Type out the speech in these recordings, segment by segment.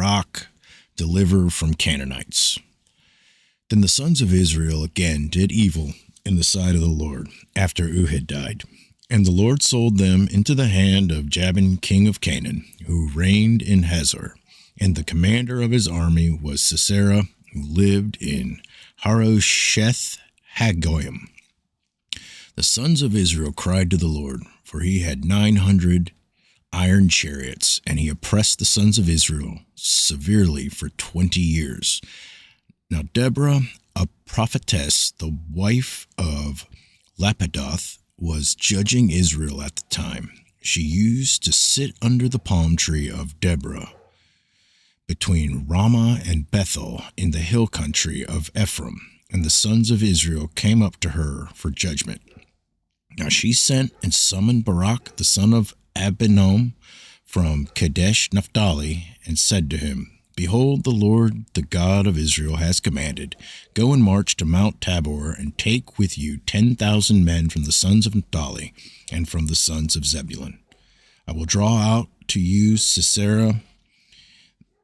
Barak deliver from Canaanites. Then the sons of Israel again did evil in the sight of the Lord after Ehud died. And the Lord sold them into the hand of Jabin king of Canaan, who reigned in Hazor. And the commander of his army was Sisera, who lived in Harosheth Hagoyim. The sons of Israel cried to the Lord, for he had 900 iron chariots, and he oppressed the sons of Israel severely for 20 years. Now Deborah, a prophetess, the wife of Lapidoth, was judging Israel at the time. She used to sit under the palm tree of Deborah between Ramah and Bethel in the hill country of Ephraim, and the sons of Israel came up to her for judgment. Now she sent and summoned Barak the son of Abinoam from Kadesh Naphtali, and said to him, Behold, the Lord, the God of Israel, has commanded, Go and march to Mount Tabor, and take with you 10,000 men from the sons of Naphtali and from the sons of Zebulun. I will draw out to you Sisera,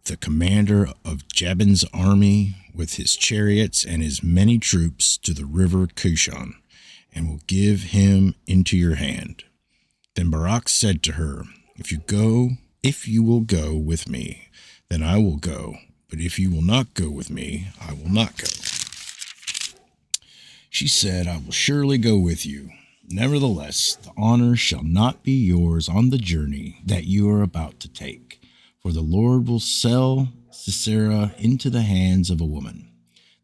the commander of Jabin's army, with his chariots and his many troops, to the river Kishon, and will give him into your hand. Then Barak said to her, If you will go with me, then I will go, but if you will not go with me, I will not go. She said, I will surely go with you. Nevertheless, the honor shall not be yours on the journey that you are about to take, for the Lord will sell Sisera into the hands of a woman.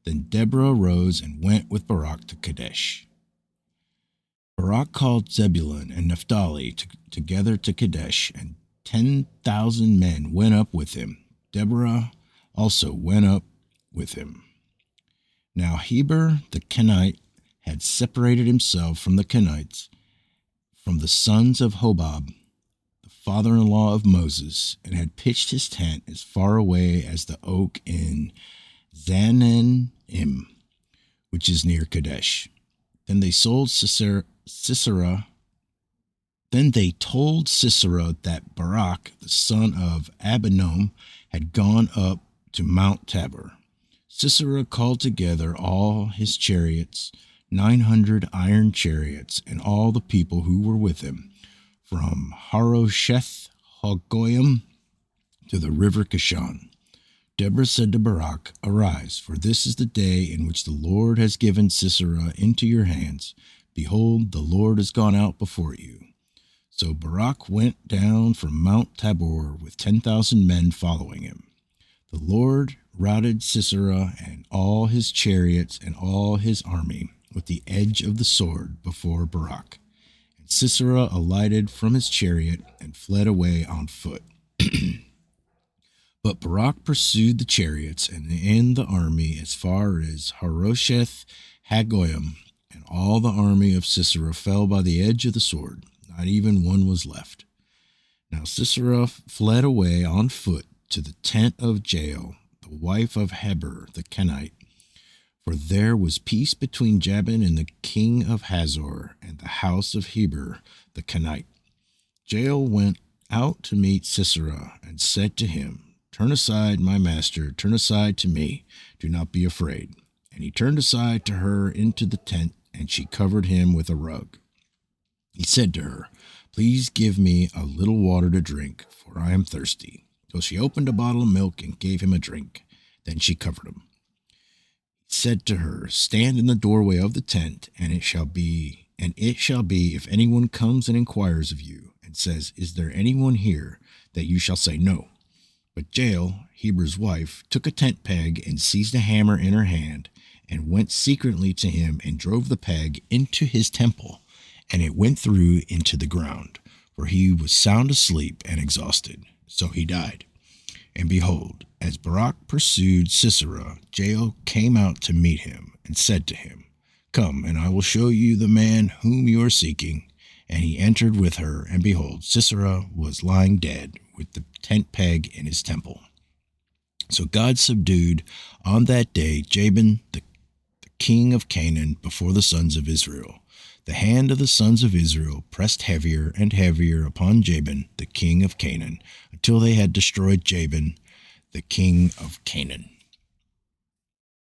Then Deborah rose and went with Barak to Kadesh. Barak called Zebulun and Naphtali together to Kadesh, and 10,000 men went up with him. Deborah also went up with him. Now Heber the Kenite had separated himself from the Kenites, from the sons of Hobab, the father-in-law of Moses, and had pitched his tent as far away as the oak in Zananim, which is near Kadesh. Then they told Sisera that Barak, the son of Abinoam, had gone up to Mount Tabor. Sisera called together all his chariots, 900 iron chariots, and all the people who were with him, from Harosheth Hagoyim to the river Kishon. Deborah said to Barak, Arise, for this is the day in which the Lord has given Sisera into your hands. Behold, the Lord has gone out before you. So Barak went down from Mount Tabor with 10,000 men following him. The Lord routed Sisera and all his chariots and all his army with the edge of the sword before Barak. And Sisera alighted from his chariot and fled away on foot. But Barak pursued the chariots and the army as far as Harosheth Hagoyim, and all the army of Sisera fell by the edge of the sword. Not even one was left. Now Sisera fled away on foot to the tent of Jael, the wife of Heber the Kenite, for there was peace between Jabin and the king of Hazor and the house of Heber the Kenite. Jael went out to meet Sisera and said to him, Turn aside, my master, turn aside to me, do not be afraid. And he turned aside to her into the tent, and she covered him with a rug. He said to her, Please give me a little water to drink, for I am thirsty. So she opened a bottle of milk and gave him a drink. Then she covered him. He said to her, Stand in the doorway of the tent, and it shall be if anyone comes and inquires of you, and says, Is there anyone here? That you shall say no. But Jael, Heber's wife, took a tent peg and seized a hammer in her hand, and went secretly to him and drove the peg into his temple, and it went through into the ground, for he was sound asleep and exhausted. So he died. And behold, as Barak pursued Sisera, Jael came out to meet him, and said to him, Come, and I will show you the man whom you are seeking. And he entered with her, and behold, Sisera was lying dead, with the tent peg in his temple. So God subdued on that day Jabin, the king of Canaan, before the sons of Israel. The hand of the sons of Israel pressed heavier and heavier upon Jabin, the king of Canaan, until they had destroyed Jabin, the king of Canaan.